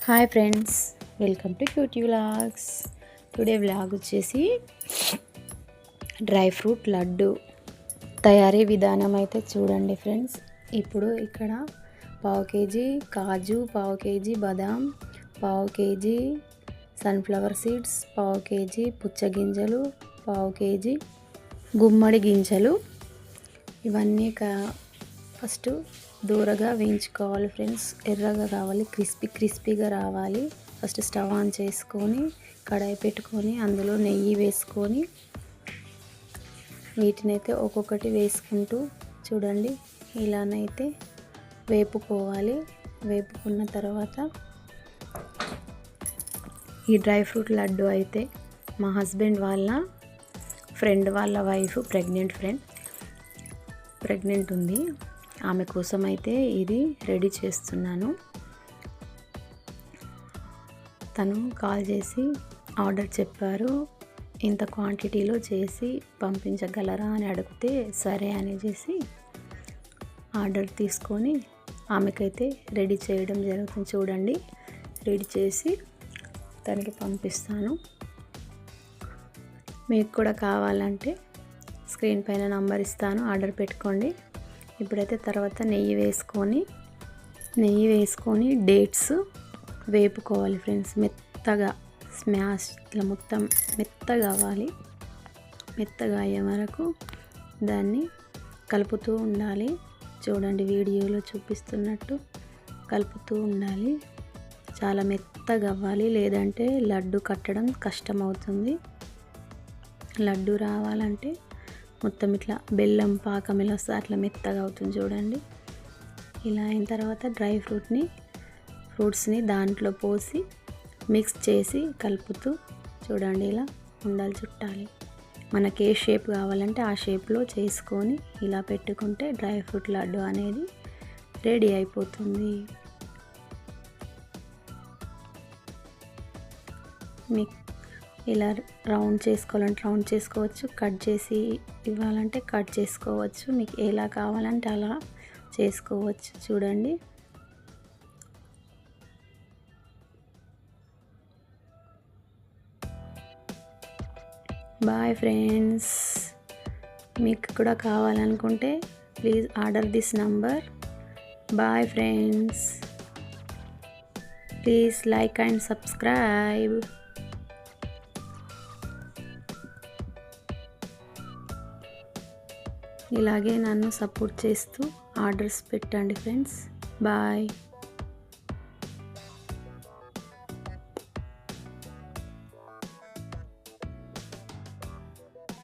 Hi friends, welcome to cutie vlogs. Today vlog వచ్చేసి dry fruit laddu తయారీ విధానం అయితే చూడండి ఫ్రెండ్స్. ఇప్పుడు ఇక్కడ పావు కేజీ కాజు, పావు కేజీ బాదాం, పావు కేజీ సన్ఫ్లవర్ సీడ్స్, పావు కేజీ పుచ్చగింజలు, పావు కేజీ గుమ్మడి గింజలు ఇవన్నీ ఫస్ట్ దూరగా వేయించుకోవాలి ఫ్రెండ్స్. ఎర్రగా కావాలి, క్రిస్పీగా రావాలి. ఫస్ట్ స్టవ్ ఆన్ చేసుకొని కడాయి పెట్టుకొని అందులో నెయ్యి వేసుకొని వీటినైతే ఒక్కొక్కటి వేసుకుంటూ చూడండి ఇలానైతే వేపుకోవాలి. వేపుకున్న తర్వాత ఈ డ్రై ఫ్రూట్ లడ్డు అయితే మా హస్బెండ్ వాళ్ళ ఫ్రెండ్ వాళ్ళ వైఫ్ ప్రెగ్నెంట్ ఉంది. ఆమె కోసం అయితే ఇది రెడీ చేస్తున్నాను. తను కాల్ చేసి ఆర్డర్ చెప్పారు, ఇంత క్వాంటిటీలో చేసి పంపించగలరా అని అడిగితే సరే అని చేసి ఆర్డర్ తీసుకొని ఆమెకైతే రెడీ చేయడం జరుగుతుంది. చూడండి, రెడీ చేసి తనకి పంపిస్తాను. మీకు కూడా కావాలంటే స్క్రీన్ పైన నంబర్ ఇస్తాను, ఆర్డర్ పెట్టుకోండి. ఇప్పుడైతే తర్వాత నెయ్యి వేసుకొని డేట్స్ వేపుకోవాలి ఫ్రెండ్స్. మెత్తగా స్మాష్ ఇట్లా మొత్తం మెత్తగా అవ్వాలి. మెత్తగా అయ్యే వరకు దాన్ని కలుపుతూ ఉండాలి. చూడండి, వీడియోలో చూపిస్తున్నట్టు కలుపుతూ ఉండాలి. చాలా మెత్తగా అవ్వాలి, లేదంటే లడ్డు కట్టడం కష్టం అవుతుంది. లడ్డు రావాలంటే మొత్తం ఇట్లా బెల్లం పాకం ఇలా వస్తే అట్లా మెత్తగా అవుతుంది. చూడండి, ఇలా అయిన తర్వాత డ్రై ఫ్రూట్స్ని దాంట్లో పోసి మిక్స్ చేసి కలుపుతూ చూడండి ఇలా ఉండాలి, చుట్టాలి. మనకి ఏ షేప్ కావాలంటే ఆ షేప్లో చేసుకొని ఇలా పెట్టుకుంటే డ్రై ఫ్రూట్ లడ్డు అనేది రెడీ అయిపోతుంది. మీకు ఇలా రౌండ్ చేసుకోవాలంటే రౌండ్ చేసుకోవచ్చు, కట్ చేసి ఇవ్వాలంటే కట్ చేసుకోవచ్చు. మీకు ఎలా కావాలంటే అలా చేసుకోవచ్చు. చూడండి, బాయ్ ఫ్రెండ్స్. మీకు కూడా కావాలనుకుంటే please order this number. Bye friends, please like and subscribe. ఇలాగే నన్ను సపోర్ట్ చేస్తూ ఆర్డర్స్ పెట్టండి ఫ్రెండ్స్. బాయ్.